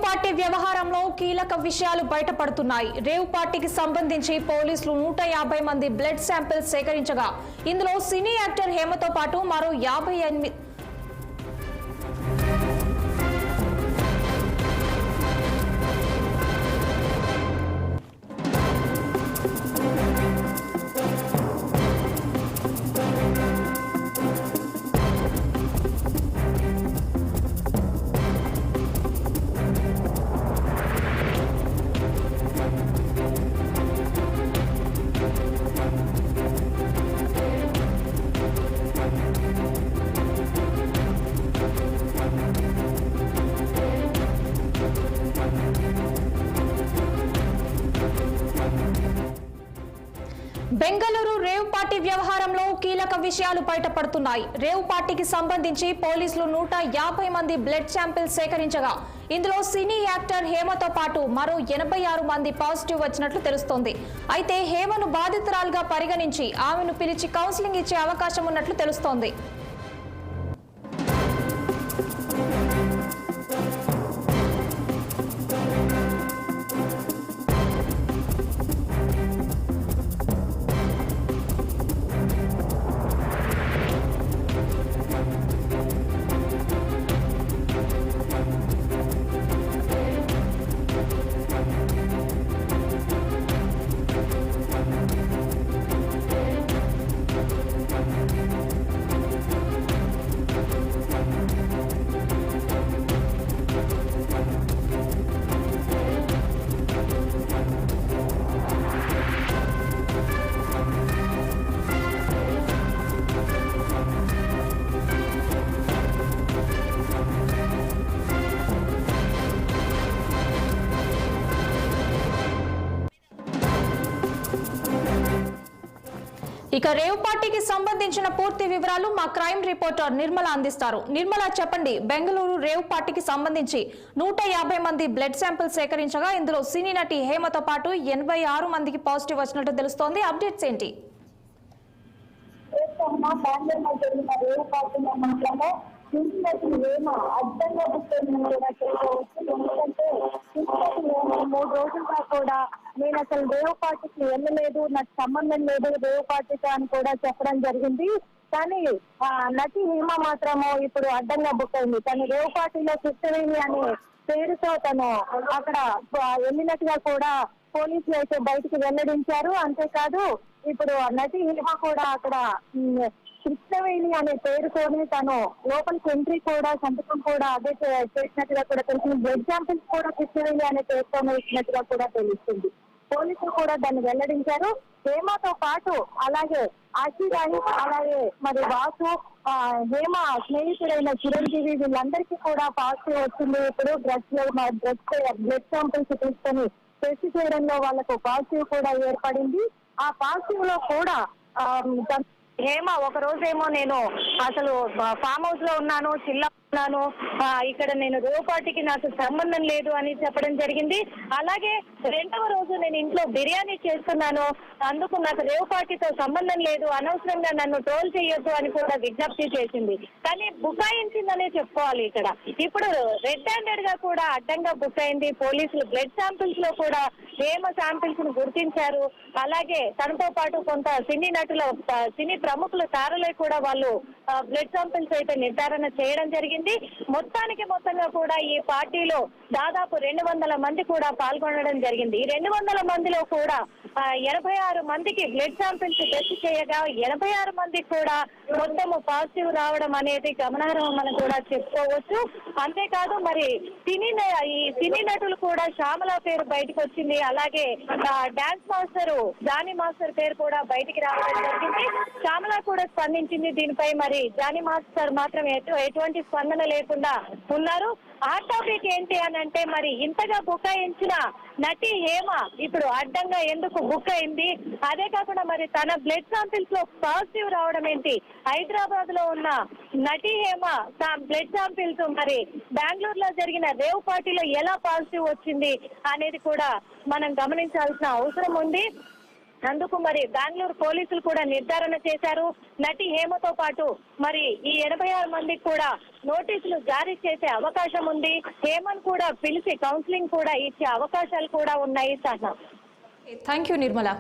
Party వ్యవహారంలో కీలక విషయాలు బయటపడుతున్నాయి. రేవ్ పార్టీకి సంబంధించి పోలీసులు 150 మంది బ్లడ్ శాంపిల్స్ సేకరించగా ఇందులో సినీ యాక్టర్ హేమతో పాటు మరో 58 బెంగళూరు రేవ్ పార్టీ వ్యవహారంలో కీలక విషయాలు బయటపడుతున్నాయి. రేవ్ పార్టీకి సంబంధించి పోలీసులు 150 మంది బ్లడ్ శాంపిల్స్ సేకరించగా ఇందులో సినీ యాక్టర్ హేమతో పాటు మరో 86 మంది పాజిటివ్ వచ్చినట్లు తెలుస్తోంది. అయితే హేమను బాధితురాలుగా పరిగణించి ఆమెను పిలిచి కౌన్సిలింగ్ ఇచ్చే అవకాశం ఉన్నట్లు తెలుస్తోంది. ఇక రేవ్ పార్టీకి సంబంధించిన పూర్తి వివరాలు మా క్రైమ్ రిపోర్టర్ నిర్మల అందిస్తారు. నిర్మల, చెప్పండి. బెంగళూరు రేవ్ పార్టీకి సంబంధించి 150 మంది బ్లడ్ శాంపిల్ సేకరించగా ఇందులో సినీ నటి హేమతో పాటు 86 మందికి పాజిటివ్ వచ్చినట్టు తెలుస్తోంది. అప్డేట్స్ ఏంటి? అర్థంగా ఎందుకంటే 3 రోజులుగా కూడా నేను అసలు రేవ్ పార్టీకి వెళ్ళలేదు, నాకు సంబంధం లేదు రేవ్ పార్టీతో అని కూడా చెప్పడం జరిగింది. కానీ నటి హేమ మాత్రము ఇప్పుడు అడ్డంగా బుక్ అయింది. తను రేవ్ పార్టీలో కృష్ణవేణి అనే పేరుతో తను అక్కడ వెళ్ళినట్టుగా కూడా పోలీసులు అయితే బయటికి వెల్లడించారు. అంతేకాదు ఇప్పుడు నటి హేమ కూడా అక్కడ కృష్ణవేణి అనే పేరుతోనే తను లోపలికి ఎంట్రీ కూడా సంతకం కూడా అదే చేసినట్టుగా కూడా తెలిసింది. బ్లడ్ శాంపిల్స్ కూడా కృష్ణవేణి అనే పేరుతోనే ఇచ్చినట్టుగా కూడా తెలుస్తుంది. పోలీసులు కూడా దాన్ని వెల్లడించారు. హేమతో పాటు అలాగే ఆశీరాణి, అలాగే మరి వాసు, హేమ స్నేహితుడైన చిరంజీవి వీళ్ళందరికీ కూడా పాజిటివ్ వచ్చింది. ఇప్పుడు బ్లడ్ శాంపిల్స్ తీసుకొని టెస్ట్ చేయడంలో వాళ్ళకు పాజిటివ్ కూడా ఏర్పడింది. ఆ పాజిటివ్ లో కూడా హేమ ఒక రోజేమో నేను అసలు ఫామ్ హౌస్ లో ఉన్నాను, చిల్లా ఉన్నాను, ఇక్కడ నేను రేవ్ పార్టీకి నాకు సంబంధం లేదు అని చెప్పడం జరిగింది. అలాగే 2వ రోజు నేను ఇంట్లో బిర్యానీ చేస్తున్నాను, అందుకు నాకు రేవ్ పార్టీతో సంబంధం లేదు, అనవసరంగా నన్ను ట్రోల్ చేయొద్దు అని కూడా విజ్ఞప్తి చేసింది. కానీ బుకాయించిందనే చెప్పుకోవాలి. ఇక్కడ ఇప్పుడు రెడ్ హ్యాండెడ్ గా కూడా అడ్డంగా బుక్ అయింది. పోలీసులు బ్లడ్ శాంపిల్స్ లో కూడా హేమ శాంపిల్స్ ను గుర్తించారు. అలాగే తనతో పాటు కొంత సినీ నటుల సినీ ప్రముఖుల తారలే కూడా వాళ్ళు బ్లడ్ శాంపిల్స్ అయితే నిర్ధారణ చేయడం జరిగింది. మొత్తంగా కూడా ఈ పార్టీలో దాదాపు 200 మంది కూడా పాల్గొనడం జరిగింది. ఈ 200 మందిలో కూడా 86 మందికి బ్లడ్ శాంపిల్స్ టెస్ట్ చేయగా 86 మందికి కూడా మొత్తము పాజిటివ్ రావడం అనేది గమనార్హం అని కూడా చెప్పుకోవచ్చు. అంతేకాదు మరి ఈ సినీ నటులు కూడా శ్యామల పేరు బయటకు వచ్చింది. అలాగే డాన్స్ మాస్టర్ జానీ మాస్టర్ పేరు కూడా బయటికి రావడం జరిగింది. శ్యామల కూడా స్పందించింది దీనిపై. మరి జానీ మాస్టర్ మాత్రం ఎటువంటి స్పందన లేకుండా ఉన్నారు. ఆ టాపిక్ ఏంటి అని అంటే మరి ఇంతగా బుకాయించిన నటి హేమ ఇప్పుడు అడ్డంగా ఎందుకు బుక్ అయింది, అదే కాకుండా మరి తన బ్లడ్ శాంపిల్స్ లో పాజిటివ్ రావడం ఏంటి, హైదరాబాద్ లో ఉన్న నటి హేమ బ్లడ్ శాంపిల్స్ మరి బెంగళూరులో జరిగిన రేవ్ పార్టీలో ఎలా పాజిటివ్ వచ్చింది అనేది కూడా మనం గమనించాల్సిన అవసరం ఉంది. అందుకు మరి బెంగళూరు పోలీసులు కూడా నిర్ధారణ చేశారు. నటి హేమతో పాటు మరి ఈ 86 మందికి కూడా నోటీసులు జారీ చేసే అవకాశం ఉంది. హేమను కూడా పిలిచి కౌన్సిలింగ్ కూడా ఇచ్చే అవకాశాలు కూడా ఉన్నాయి. Thank you Nirmala.